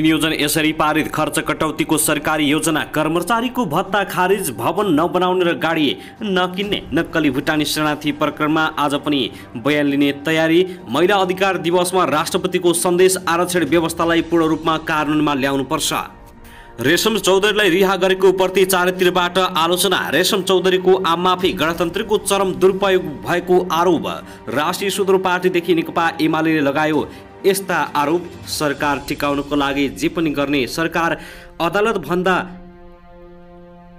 विनियोजन यसरी पारित। खर्च कटौतीको सरकारी योजना, कर्मचारीको भत्ता खारिज, भवन नबनाउने र गाडी नकिन्ने। नक्कली भुटानी शरणार्थी प्रकरणमा आज पनि बयान लिने तयारी। महिला अधिकार दिवसमा राष्ट्रपतिको सन्देश, आरक्षण व्यवस्थालाई पूर्ण रूपमा कानुनमा ल्याउनुपर्छ। रेशम चौधरीलाई रिहा गरेको प्रति चारैतिरबाट आलोचना। रेशम चौधरीको आममाफी, गणतन्त्रको चरम दुरुपयोग भएको आरोप। राष्ट्रिय स्वतन्त्र पार्टीदेखि नेकपा एमाले लगायो यस्ता आरोप। सरकार टिकाउनको लागि जे पनि गर्ने, सरकार अदालत भन्दा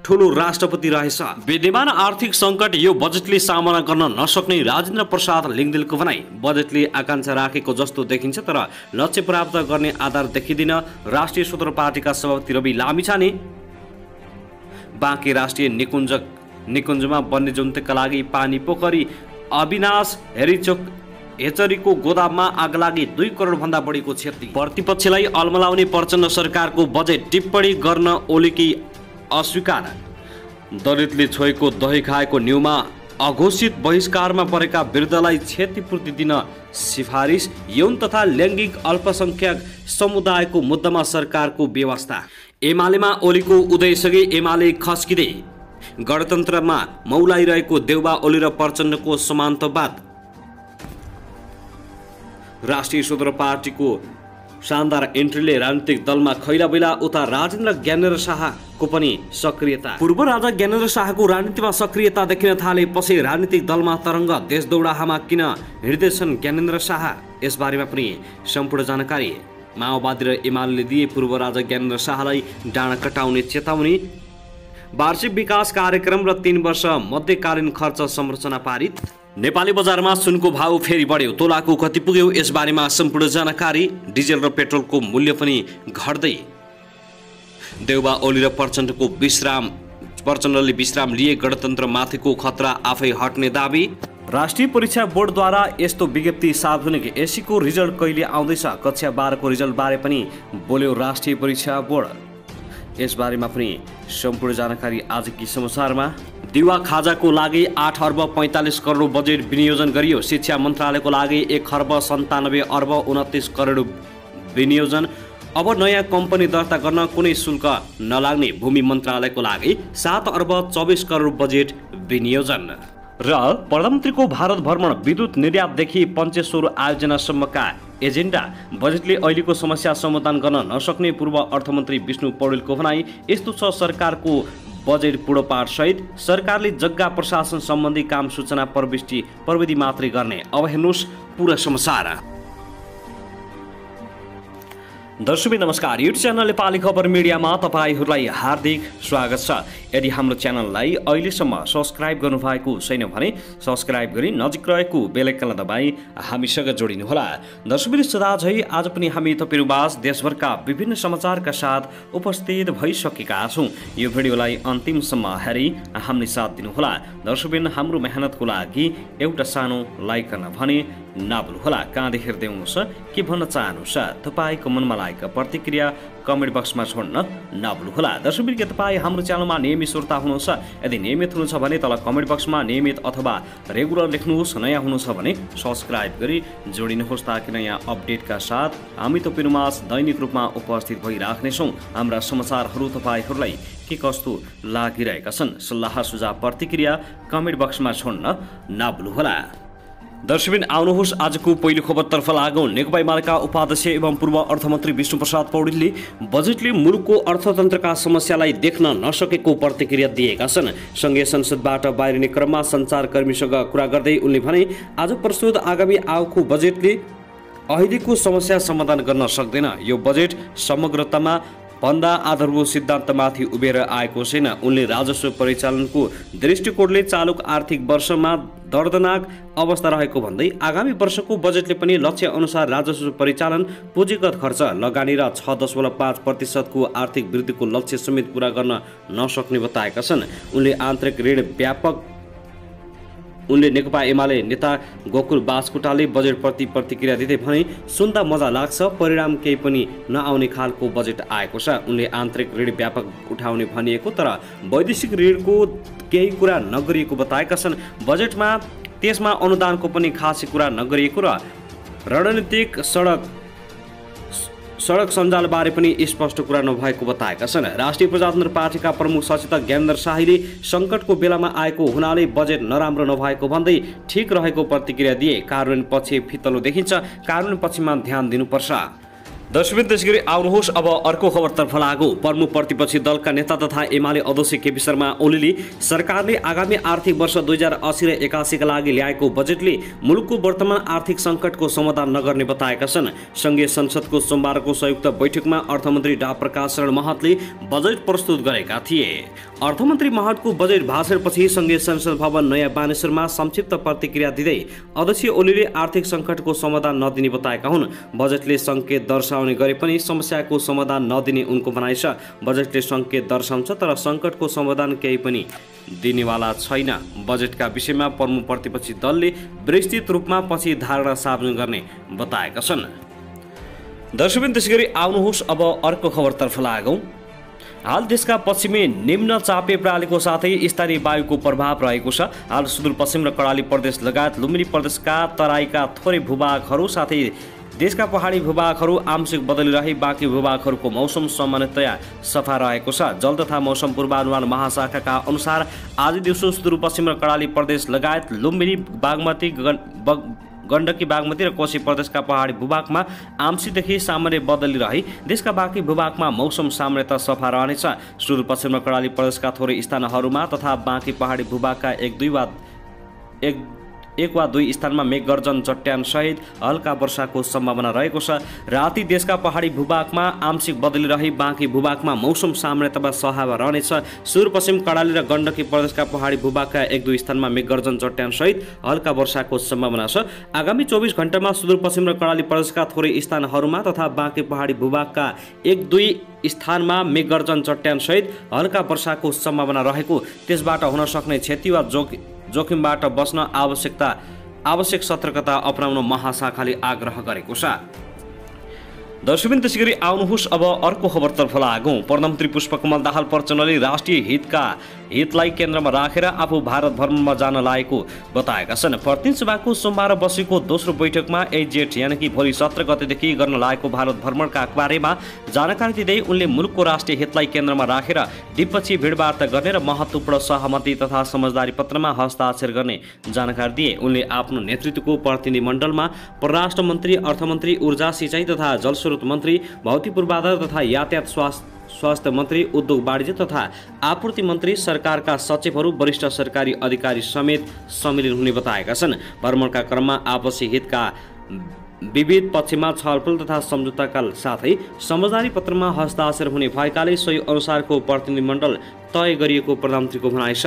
ठूलो राष्ट्रपति रहेछ। विद्यमान आर्थिक सङ्कट यो बजेटले सामना गर्न नसक्ने राजेन्द्र प्रसाद लिङ्गदेलको भनाइ। बजेटले आकांक्षा राखेको जस्तो देखिन्छ तर लक्ष्य प्राप्त गर्ने आधार देखिँदैन। राष्ट्रिय स्वतन्त्र पार्टीका सभापति रवि लामिछाने बाँके राष्ट्रिय निकुञ्जमा वन्यजन्तुका लागि पानी पोखरी। अविनाश हेचरीको गोदाममा आगलागी, 2 करोड भन्दा बढीको क्षति। प्रतिपक्षलाई अल्मलाउने प्रचण्ड सरकारको बजेट, टिप्पणी गर्न ओलीकी अस्वीकार। दलितले छोएको दही खाएको न्यूमा अघोषित बहिष्कारमा परेका विरुद्धलाई क्षतिपूर्ति दिन सिफारिस। यौन तथा लैङ्गिक अल्पसंख्यक समुदायको मुद्दामा सरकारको व्यवस्था। एमालेमा ओलीको उदयसँगै एमाले खस्किँदै। गणतन्त्रमा मौलाइरहेको देउबा ओली र प्रचण्डको समान्तवाद। राष्ट्रिय स्वतन्त्र पार्टीको शानदार एन्ट्रीले राजनीतिक दलमा खैला बैला। उता राजेन्द्र ज्ञानेन्द्र शाहको पनि सक्रियता। पूर्व राजा ज्ञानेन्द्र शाहको राजनीतिमा सक्रियता देखिन थालेपछि राजनीतिक दलमा तरङ्ग। देश दौडाहामा किन हिँड्दैछन् ज्ञानेन्द्र शाह, यसबारेमा पनि सम्पूर्ण जानकारी। माओवादी र एमाले दिए पूर्व राजा ज्ञानेन्द्र शाहलाई डाँडा कटाउने चेतावनी। वार्षिक विकास कार्यक्रम र 3 वर्ष मध्यकालीन खर्च संरचना पारित। नेपाली बजारमा सुनको भाव फेरि बढ्यो, तोलाको कति पुग्यो, यसबारेमा सम्पूर्ण जानकारी। डिजेल र पेट्रोलको मूल्य पनि घट्दै। देउबा ओली र प्रचण्डले विश्राम लिए। गणतन्त्रमाथिको खतरा आफै हट्ने दाबी। राष्ट्रिय परीक्षा बोर्डद्वारा यस्तो विज्ञप्ति सार्वजनिक। एसीको रिजल्ट कहिले आउँदैछ? कक्षा 12 को रिजल्टबारे पनि बोल्यो राष्ट्रिय परीक्षा बोर्ड। यसबारेमा पनि सम्पूर्ण जानकारी आजकी समाचारमा। दिवा खाजाको लागि 8 अर्ब 45 करोड बजेट विनियोजन गरियो। शिक्षा मन्त्रालयको लागि 1 अर्ब 97 अर्ब 29 करोड विनियोजन। अब नयाँ कम्पनी दर्ता गर्न कुनै शुल्क नलाग्ने। भूमि मन्त्रालयको लागि 7 अर्ब 24 करोड बजेट विनियोजन। र प्रधानमन्त्रीको भारत भ्रमण, विद्युत निर्यातदेखि पञ्चेश्वर आयोजनासम्मका एजेन्डा। बजेटले अहिलेको समस्या समाधान गर्न नसक्ने पूर्व अर्थमन्त्री विष्णु पौडेलको भनाइ। यस्तो छ सरकारको बजेट पूर्णपाठ सहित। सरकारले जग्गा प्रशासन सम्बन्धी काम सूचना प्रविधि मात्रै गर्ने। अब हेर्नुहोस् पूरा समाचार। दर्शक नमस्कार, युट्युब च्यानल नेपाली खबर मिडियामा तपाईहरूलाई हार्दिक स्वागत छ। यदि हाम्रो च्यानललाई अहिलेसम्म सब्स्क्राइब गर्नुभएको छैन भने सब्स्क्राइब गरी नजिक रहेको बेल आइकनलाई दबाई हामीसँग जोडिनुहोला। दर्शक सदाझै आज पनि हामी तपाईहरुमाझ देशभरका विभिन्न समाचारका साथ उपस्थित भइसकेका छौँ। यो भिडियोलाई अन्तिमसम्म हेरी हामीले साथ दिनुहोला। दर्शक हाम्रो मेहनतको लागि एउटा सानो लाइक गर्न भने नभुल्नुहोला। कहाँदेखि हेर्दै हुनुहुन्छ, के भन्न चाहनुहुन्छ, तपाईँको मनमा लागेका प्रतिक्रिया कमेन्ट बक्समा छोड्न नभुल्नुहोला। दर्शक के तपाईँ हाम्रो च्यानलमा नियमित श्रोता हुनुहुन्छ? यदि नियमित हुनुहुन्छ भने तल कमेन्ट बक्समा नियमित अथवा रेगुलर लेख्नुहोस्। नयाँ हुनुहुन्छ भने सब्स्क्राइब गरी जोडिनुहोस् ताकि नयाँ अपडेटका साथ हामी तपाईहरुमाझ दैनिक रूपमा उपस्थित भइराख्नेछौँ। हाम्रा समाचारहरू तपाईँहरूलाई के कस्तो लागिरहेका छन्, सल्लाह सुझाव प्रतिक्रिया कमेन्ट बक्समा छोड्न नभुल्नुहोला। दर्शक आउनुहोस् आजको पहिलो खबरतर्फ लागौँ। नेकपा एमालेका उपाध्यक्ष एवं पूर्व अर्थमन्त्री विष्णु प्रसाद पौडेलले बजेटले मुलुकको अर्थतन्त्रका समस्यालाई देख्न नसकेको प्रतिक्रिया दिएका छन्। संघीय संसदबाट बाहिरिने क्रममा सञ्चारकर्मीसँग कुरा गर्दै उनले भने, आज प्रस्तुत आगामी आएको बजेटले अहिलेको समस्या समाधान गर्न सक्दैन। यो बजेट समग्रतामा भन्दा आधारभूत सिद्धान्तमाथि उभिएर आएको छैन। उनले राजस्व परिचालनको दृष्टिकोणले चालुक आर्थिक वर्षमा दर्दनाक अवस्था रहेको भन्दै आगामी वर्षको बजेटले पनि लक्ष्य अनुसार राजस्व परिचालन, पुँजीगत खर्च, लगानी र 6.5% को आर्थिक वृद्धिको लक्ष्य समेत पूरा गर्न नसक्ने बताएका छन्। उनले नेकपा एमाले नेता गोकुल बासकोटाले बजेटप्रति प्रतिक्रिया दिँदै भने, सुन्दा मजा लाग्छ, परिणाम केही पनि नआउने खालको बजेट आएको छ। उनले आन्तरिक ऋण व्यापक उठाउने भनिएको तर वैदेशिक ऋणको केही कुरा नगरिएको बताएका छन्। बजेटमा त्यसमा अनुदानको पनि खासै कुरा नगरिएको र रणनीतिक सडक सञ्जालबारे पनि स्पष्ट कुरा नभएको बताएका छन्। राष्ट्रिय प्रजातन्त्र पार्टीका प्रमुख सचेतक ज्ञानेन्द्र शाहीले सङ्कटको बेलामा आएको हुनाले बजेट नराम्रो नभएको भन्दै ठिक रहेको प्रतिक्रिया दिए। कार्यान्वयन पछि फितलो देखिन्छ, कार्यान्वयन पछिमा ध्यान दिनुपर्छ। दर्शकवृन्द, त्यसगरी आउनुहोस् अब अर्को खबरतर्फ लागौँ। प्रमुख प्रतिपक्षी दलका नेता तथा एमाले अध्यक्ष केपी शर्मा ओलीले सरकारले आगामी आर्थिक वर्ष 2080 र 81 का लागि ल्याएको बजेटले मुलुकको वर्तमान आर्थिक सङ्कटको समाधान नगर्ने बताएका छन्। सङ्घीय संसदको सोमबारको संयुक्त बैठकमा अर्थमन्त्री डा प्रकाश शरण महतले बजेट प्रस्तुत गरेका थिए। अर्थमन्त्री महतको बजेट भाषणपछि सङ्घीय संसद भवन नयाँ बानेश्वरमा संक्षिप्त प्रतिक्रिया दिँदै अध्यक्ष ओलीले आर्थिक सङ्कटको समाधान नदिने बताएका हुन्। बजेटले सङ्केत दर्शाउने गरे पनि समस्याको समाधान नदिने उनको भनाइ छ। बजेटले सङ्केत दर्शाउँछ तर सङ्कटको समाधान केही पनि दिनेवाला छैन। बजेटका विषयमा प्रमुख प्रतिपक्षी दलले विस्तृत रूपमा पछि धारणा सार्वजनिक गर्ने बताएका छन्। दर्शकवृन्द, त्यसगरी आउनुहोस् अब अर्को खबरतर्फ लागौँ। हाल देशका पश्चिमी निम्न चापे प्रणालीको साथै स्थानीय वायुको प्रभाव रहेको छ। हाल सुदूरपश्चिम र कर्णाली प्रदेश लगायत लुम्बिनी प्रदेशका तराईका थोरै भूभागहरू साथै देशका पहाडी भूभागहरू आंशिक बदलिरहे बाँकी भूभागहरूको मौसम सामान्यतया सफा रहेको छ। जल तथा मौसम पूर्वानुमान महाशाखाका अनुसार आज दिउँसो सुदूरपश्चिम र कर्णाली प्रदेश लगायत लुम्बिनी, बागमती, गण्डकी, बागमती र कोशी प्रदेशका पहाडी भूभागमा आंशिकदेखि सामान्य बदली रही देशका बाँकी भूभागमा मौसम सामान्यतः सफा रहनेछ। सुदूरपश्चिम र कर्णाली प्रदेशका थोरै स्थानहरूमा तथा बाँकी पहाडी भूभागका एक वा दुई स्थानमा मेघगर्जन, चट्यान सहित हल्का वर्षाको सम्भावना रहेको छ। राति देशका पहाडी भूभागमा आंशिक बदली रही बाँकी भूभागमा मौसम सामान्यतः सफा रहनेछ। सुदूरपश्चिम कर्णाली र गण्डकी प्रदेशका पहाडी भूभागका एक दुई स्थानमा मेघगर्जन, चट्यान सहित हल्का वर्षाको सम्भावना छ। आगामी 24 घण्टामा सुदूरपश्चिम र कर्णाली प्रदेशका थोरै स्थानहरूमा तथा बाँकी पहाडी भूभागका एक दुई स्थानमा मेघगर्जन, चट्यान सहित हल्का वर्षाको सम्भावना रहेको, त्यसबाट हुन सक्ने क्षति वा जोखिमबाट बस्न आवश्यक सतर्कता अपनाउन महाशाखाले आग्रह गरेको छ। दर्शकवृन्द, त्यसैगरी आउनुहोस् अब अर्को खबरतर्फ लागौँ। प्रधानमन्त्री पुष्पकमल दाहाल प्रचण्डले राष्ट्रिय हितलाई केन्द्रमा राखेर आफू भारत भ्रमणमा जान लागेको बताएका छन्। प्रतिनिधि सभाको सोमबार बसेको दोस्रो बैठकमा 8 जेठ यानि कि भोलि 17 गतेदेखि गर्न लागेको भारत भ्रमणका बारेमा जानकारी दिँदै उनले मुलुकको राष्ट्रिय हितलाई केन्द्रमा राखेर द्विपक्षीय भेटवार्ता गर्ने र महत्त्वपूर्ण सहमति तथा समझदारी पत्रमा हस्ताक्षर गर्ने जानकारी दिए। उनले आफ्नो नेतृत्वको प्रतिनिधिमण्डलमा परराष्ट्र मन्त्री, अर्थमन्त्री, ऊर्जा, सिँचाइ तथा जलस्रोत मन्त्री, भौतिक पूर्वाधार तथा यातायात, स्वास्थ्य मन्त्री, उद्योग वाणिज्य तथा आपूर्ति मन्त्री, सरकारका सचिवहरू, वरिष्ठ सरकारी अधिकारी समेत सम्मिलित हुने बताएका छन्। भ्रमणका क्रममा आपसी हितका विविध पक्षमा छलफल तथा सम्झौताका साथै समझदारी पत्रमा हस्ताक्षर हुने भएकाले सोही अनुसारको प्रतिनिधिमण्डल तय गरिएको प्रधानमन्त्रीको भनाइ छ।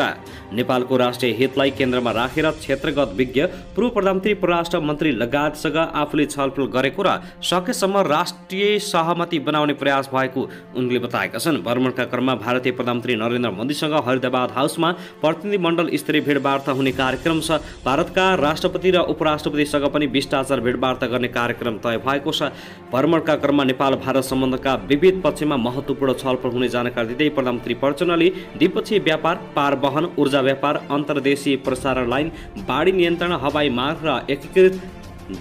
नेपालको राष्ट्रिय हितलाई केन्द्रमा राखेर क्षेत्रगत विज्ञ, पूर्व प्रधानमन्त्री, परराष्ट्र मन्त्री लगायतसँग आफूले छलफल गरेको र सकेसम्म राष्ट्रिय सहमति बनाउने प्रयास भएको उनले बताएका छन्। भ्रमणका क्रममा भारतीय प्रधानमन्त्री नरेन्द्र मोदीसँग हैदराबाद हाउसमा प्रतिनिधिमण्डल स्तरीय भेटवार्ता हुने कार्यक्रम छ। भारतका राष्ट्रपति र उपराष्ट्रपतिसँग पनि शिष्टाचार भेटवार्ता गर्ने कार्यक्रम तय भएको छ। भ्रमणका क्रममा नेपाल भारत सम्बन्धका विविध पक्षमा महत्त्वपूर्ण छलफल हुने जानकारी दिँदै प्रधानमन्त्री प्रचण्डले द्विपक्षीय व्यापार, पार वहन, ऊर्जा व्यापार, अन्तर्देशीय प्रसारण लाइन, बाढी नियन्त्रण, हवाई मार्ग र एकीकृत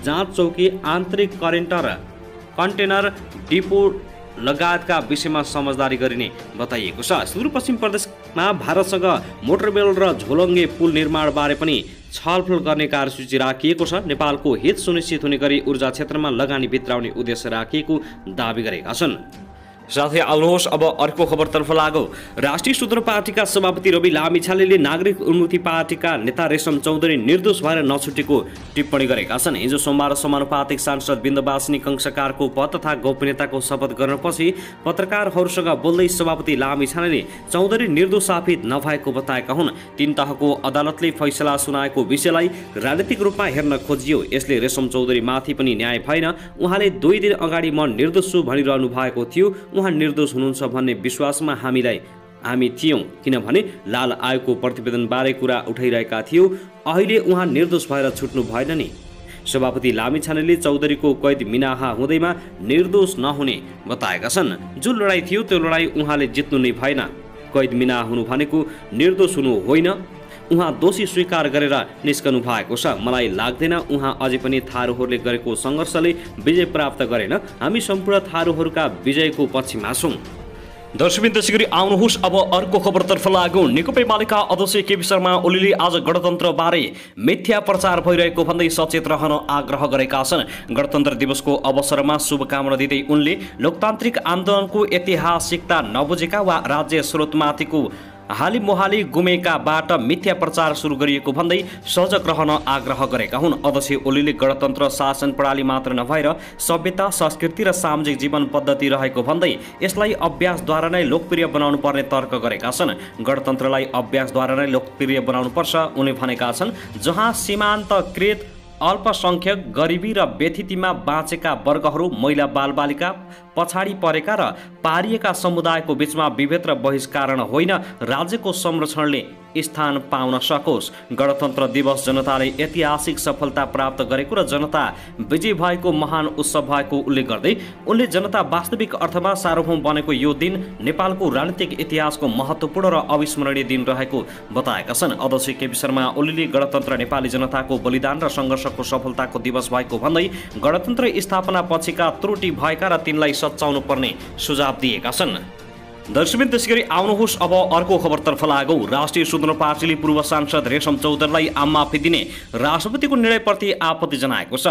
जाँच चौकी, आन्तरिक कन्टेनर डिपो लगायतका विषयमा समझदारी गरिने बताइएको छ। सुदूरपश्चिम प्रदेशमा भारतसँग मोटरवेल र झोलङ्गे पुल निर्माणबारे पनि छलफल गर्ने कार्यसूची राखिएको छ। नेपालको हित सुनिश्चित हुने गरी ऊर्जा क्षेत्रमा लगानी भित्राउने उद्देश्य राखिएको दावी गरेका छन्। साथै आउनुहोस् अब अर्को खबरतर्फ लागौँ। राष्ट्रिय स्वतन्त्र पार्टीका सभापति रवि लामिछानेले नागरिक उन्मुक्ति पार्टीका नेता रेशम चौधरी निर्दोष भएर नछुटेको टिप्पणी गरेका छन्। हिजो सोमबार समानुपातिक सांसद बिन्दवासिनी कंसाकारको पद तथा गोपनीयताको शपथ गर्नपछि पत्रकारहरूसँग बोल्दै सभापति लामिछानेले चौधरी निर्दोष साबित नभएको बताएका हुन्। 3 तहको अदालतले फैसला सुनाएको विषयलाई राजनीतिक रूपमा हेर्न खोजियो। यसले रेशम चौधरी माथि पनि न्याय भएन। उहाँले 2 दिन अगाडि म निर्दोष छु भनिरहनु भएको थियो। उहाँ निर्दोष हुनुहुन्छ भन्ने विश्वासमा हामी थियौँ, किनभने लाल आयोगको प्रतिवेदनबारे कुरा उठाइरहेका थियौँ। अहिले उहाँ निर्दोष भएर छुट्नु भएन नि। सभापति लामिछानेले चौधरीको कैद मिनाहा हुँदैमा निर्दोष नहुने बताएका छन्। जुन लडाईँ थियो त्यो लडाईँ उहाँले जित्नु नै भएन। कैद मिनाहा हुनु भनेको निर्दोष हुनु होइन। उहाँ दोषी स्वीकार गरेर निस्कनु भएको छ। मलाई लाग्दैन उहाँ अझै पनि थारूहरूले गरेको सङ्घर्षले विजय प्राप्त गरेन। हामी सम्पूर्ण थारूहरूका विजयको पक्षमा छौँ। दर्शकबिन त्यसै गरी आउनुहोस् अब अर्को खबरतर्फ लागौँ। नेकपा एमालेका अध्यक्ष केपी शर्मा ओलीले आज गणतन्त्रबारे मिथ्या प्रचार भइरहेको भन्दै सचेत रहन आग्रह गरेका छन्। गणतन्त्र दिवसको अवसरमा शुभकामना दिँदै उनले लोकतान्त्रिक आन्दोलनको ऐतिहासिकता नबुझेका वा राज्य स्रोतमाथिको हाली मोहाली गुमेकाबाट मिथ्या प्रचार सुरु गरिएको भन्दै सजग रहन आग्रह गरेका हुन्। अध्यक्ष ओलीले गणतन्त्र शासन प्रणाली मात्र नभएर सभ्यता, संस्कृति र सामाजिक जीवन पद्धति रहेको भन्दै यसलाई अभ्यासद्वारा नै लोकप्रिय बनाउनु पर्ने तर्क गरेका छन्। गणतन्त्रलाई अभ्यासद्वारा नै लोकप्रिय बनाउनुपर्छ उनले भनेका छन्। जहाँ सीमान्तकृत अल्पसङ्ख्यक, गरिबी र व्यथितिमा बाँचेका वर्गहरू, महिला, बालबालिका, पछाडि परेका र पारिएका समुदायको बीचमा विभेद र बहिष्करण होइन, राज्यको संरक्षणले स्थान पाउन सकोस्। गणतन्त्र दिवस जनताले ऐतिहासिक सफलता प्राप्त गरेको र जनता विजय भएको महान उत्सव भएको उल्लेख गर्दै उनले जनता वास्तविक अर्थमा सार्वभौम बनेको यो दिन नेपालको राजनीतिक इतिहासको महत्त्वपूर्ण र अविस्मरणीय दिन रहेको बताएका छन्। अध्यक्ष केपी शर्मा ओलीले गणतन्त्र नेपाली जनताको बलिदान र सङ्घर्षको सफलताको दिवस भएको भन्दै गणतन्त्र स्थापना पछिका त्रुटि भएका र तिनलाई सच्याउनु पर्ने सुझाव दिएका छन्। दर्शकबिन त्यसै गरी आउनुहोस् अब अर्को खबरतर्फ लागौँ। राष्ट्रिय स्वतन्त्र पार्टीले पूर्व सांसद रेशम चौधरीलाई आम माफी दिने राष्ट्रपतिको निर्णयप्रति आपत्ति जनाएको छ।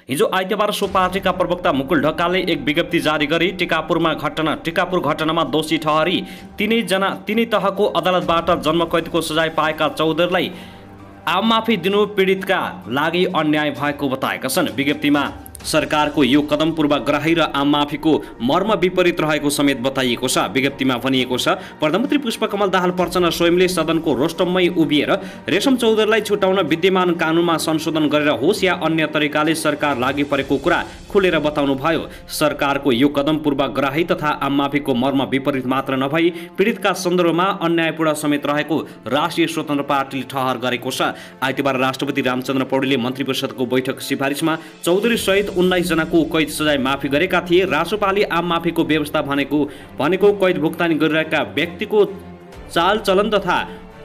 हिजो आइतबार सो पार्टीका प्रवक्ता मुकुल ढकालले एक विज्ञप्ति जारी गरी टिकापुर घटनामा दोषी ठहरी तिनै तहको अदालतबाट जन्मकैदको सजाय पाएका चौधरीलाई आम माफी दिनु पीडितका लागि अन्याय भएको बताएका छन्। विज्ञप्तिमा सरकारको यो कदम पूर्वाग्रही र आम माफीको मर्म विपरीत रहेको समेत बताइएको छ। विज्ञप्तिमा भनिएको छ, प्रधानमन्त्री पुष्पकमल दाहाल प्रचण्ड स्वयंले सदनको रोस्टममै उभिएर रेशम चौधरीलाई छुटाउन विद्यमान कानुनमा संशोधन गरेर होस् या अन्य तरिकाले सरकार लागि परेको कुरा खुलेर बताउनु भयो। सरकारको यो कदम पूर्वाग्रही तथा आम माफीको मर्म विपरीत मात्र नभई पीडितका सन्दर्भमा अन्यायपूर्ण समेत रहेको राष्ट्रिय स्वतन्त्र पार्टीले ठहर गरेको छ। आइतबार राष्ट्रपति रामचन्द्र पौडेलले मन्त्री परिषदको बैठक सिफारिसमा चौधरी सहित 19 जनाको कैद सजाय माफी गरेका थिए। राष्ट्रपालले आम माफीको व्यवस्था भनेको कैद भुक्तानी गरिरहेका व्यक्तिको चालचलन तथा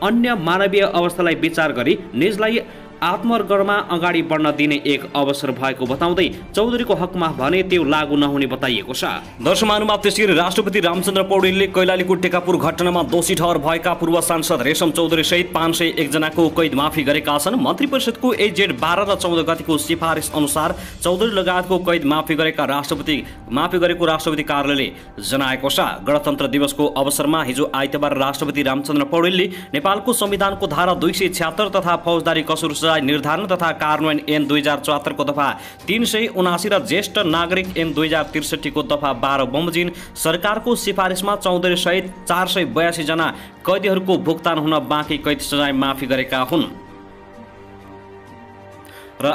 अन्य मानवीय अवस्थालाई विचार गरी निजलाई आत्मगर्भमा अगाडि बढ्न दिने एक अवसर भएको बताउँदै चौधरीको हकमा भने त्यो लागू नहुने बताइएको छ। दर्शकमानुमा त्यसै गरी राष्ट्रपति रामचन्द्र पौडेलले कैलालीको टेकापुर घटनामा दोषी ठहर भएका पूर्व सांसद रेशम चौधरी सहित 501 जनाको कैद माफी गरेका छन्। मन्त्री परिषदको AZ 12 र 14 गतिको सिफारिस अनुसार चौधरी लगायतको कैद माफी गरेको राष्ट्रपति कार्यालयले जनाएको छ। गणतन्त्र दिवसको अवसरमा हिजो आइतबार राष्ट्रपति रामचन्द्र पौडेलले नेपालको संविधानको धारा 276 तथा फौजदारी कसुर निर्धारण तथा कार्यान्वयन ऐन 2074 को दफा 379 र ज्येष्ठ नागरिक ऐन 2063 को दफा 12 बमोजिम सरकारको सिफारिसमा चौधरी सहित 482 जना कैदीहरूको भुक्तान हुन बाँकी कैद सजाय माफी गरेका हुन् र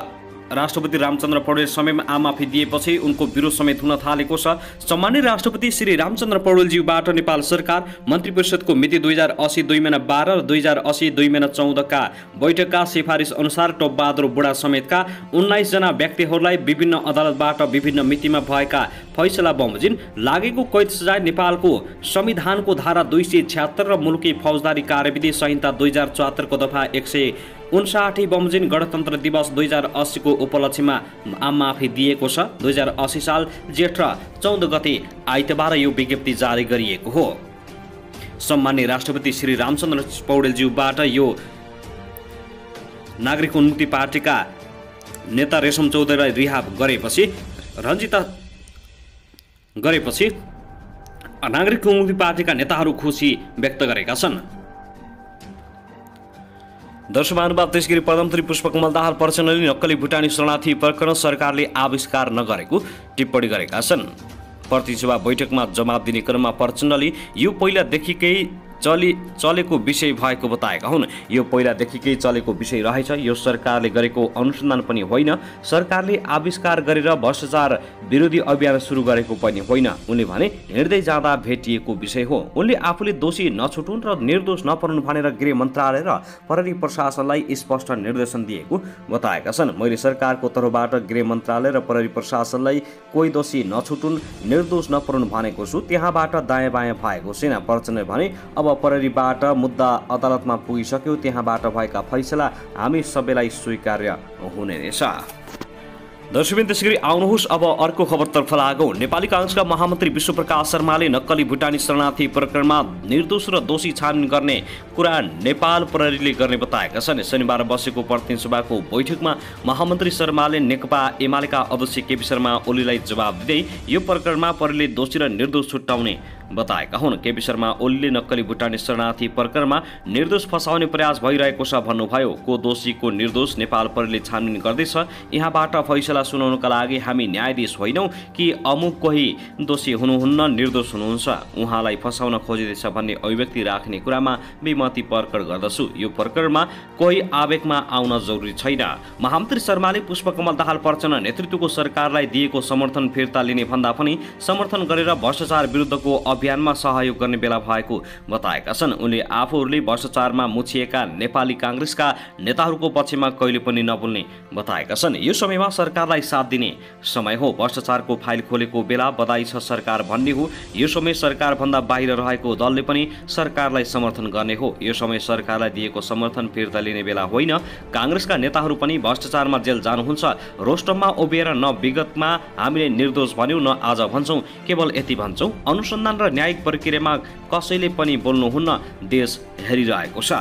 राष्ट्रपति रामचन्द्र पौडेल समयमा आम माफी दिएपछि उनको विरोध समेत हुन थालेको छ। सम्मानित राष्ट्रपति श्री रामचन्द्र पौडेलज्यूबाट नेपाल सरकार मन्त्री परिषदको मिति 2080 2 महिना 12 र 2080 2 महिना 14 का बैठकका सिफारिस अनुसार टोपबहादुर बुढा समेतका 19 जना व्यक्तिहरूलाई विभिन्न अदालतबाट विभिन्न मितिमा भएका फैसला बमोजिम लागेको कैद सजाय नेपालको संविधानको धारा 276 र मुलुकी फौजदारी कार्यविधि संहिता 2074 को दफा 159 बमोजिम गणतन्त्र दिवस 2080 को उपलक्ष्यमा आम माफी दिएको छ। 2080 साल जेठ 14 गते आइतबार यो विज्ञप्ति जारी गरिएको हो। सम्माननीय राष्ट्रपति श्री रामचन्द्र पौडेलज्यूबाट यो नागरिक उन्मुक्ति पार्टीका नेता रेशम चौधरीलाई रिहा गरेपछि नागरिक उन्मुक्ति पार्टीका नेताहरू खुसी व्यक्त गरेका छन्। दर्शकमानुबाद त्यसै गरी प्रधानमन्त्री पुष्पकमल दाहाल प्रचण्डले नक्कली भुटानी शरणार्थी प्रकरण सरकारले आविष्कार नगरेको टिप्पणी गरेका छन्। प्रतिसभा बैठकमा जवाब दिने क्रममा प्रचण्डले यो पहिलादेखिकै चलेको विषय भएको बताएका हुन्। यो पहिलादेखिकै चलेको विषय रहेछ, यो सरकारले गरेको अनुसन्धान पनि होइन, सरकारले आविष्कार गरेर भ्रष्टाचार विरोधी अभियान सुरु गरेको पनि होइन। उनले भने हिँड्दै जाँदा भेटिएको विषय हो। उनले आफूले दोषी नछुटुन् र निर्दोष नपरुन् भनेर गृह मन्त्रालय र प्रहरी प्रशासनलाई स्पष्ट निर्देशन दिएको बताएका छन्। मैले सरकारको तर्फबाट गृह मन्त्रालय र प्रहरी प्रशासनलाई कोही दोषी नछुटुन्, निर्दोष नपरुन् भनेको छु, त्यहाँबाट दायाँ बायाँ भएको छैन। प्रचण्डले भने अब अब प्रहरीबाट मुद्दा अदालतमा पुगिसक्यो, त्यहाँबाट भएका फैसला हामी सबैलाई स्वीकार्य हुने रहेछ। दर्शकबिन त्यसैगरी आउनुहोस् अब अर्को खबरतर्फ लागौँ। नेपाली काङ्ग्रेसका महामन्त्री विश्वप्रकाश शर्माले नक्कली भुटानी शरणार्थी प्रकरणमा निर्दोष र दोषी छानबिन गर्ने कुरा नेपाल प्रहरीले गर्ने बताएका छन्। शनिबार बसेको प्रतिनिधि सभाको बैठकमा महामन्त्री शर्माले नेकपा एमालेका अध्यक्ष केपी शर्मा ओलीलाई जवाब दिँदै यो प्रकरणमा प्रहरीले दोषी र निर्दोष छुट्याउने बताएका हुन्। केपी शर्मा ओलीले नक्कली भुटानी शरणार्थी प्रकरणमा निर्दोष फसाउने प्रयास भइरहेको छ भन्नुभयो। को दोषी को निर्दोष नेपाल प्रहरीले छानबिन गर्दैछ। यहाँबाट फैसला सुनाउनका लागि हामी न्यायाधीश होइनौँ कि अमुक कोही दोषी हुनुहुन्न, निर्दोष हुनुहुन्छ, उहाँलाई फसाउन खोजिँदैछ भन्ने अभिव्यक्ति राख्ने कुरामा विमति प्रकट गर्दछु। यो प्रकरणमा कोही आवेगमा आउन जरुरी छैन। महामन्त्री शर्माले पुष्पकमल दाहाल प्रचण्ड नेतृत्वको सरकारलाई दिएको समर्थन फिर्ता लिने भन्दा पनि समर्थन गरेर भ्रष्टाचार विरुद्धको अभियानमा सहयोग गर्ने बेला भएको बताएका छन्। उनले आफूहरूले भ्रष्टाचारमा मुछिएका नेपाली काङ्ग्रेसका नेताहरूको पक्षमा कहिले पनि नबोल्ने बताएका छन्। यो समयमा सरकारलाई साथ दिने समय हो। भ्रष्टाचारको फाइल खोलेको बेला बधाई छ सरकार भन्ने हो। यो समय सरकारभन्दा बाहिर रहेको दलले पनि सरकारलाई समर्थन गर्ने हो। यो समय सरकारलाई दिएको समर्थन फिर्ता लिने बेला होइन। काङ्ग्रेसका नेताहरू पनि भ्रष्टाचारमा जेल जानुहुन्छ। रोस्टममा उभिएर न विगतमा हामीले निर्दोष भन्यौँ न आज भन्छौँ, केवल यति भन्छौँ, अनुसन्धान र न्यायिक प्रक्रियामा कसैले पनि बोल्नुहुन्न, देश हेरिरहेको छ।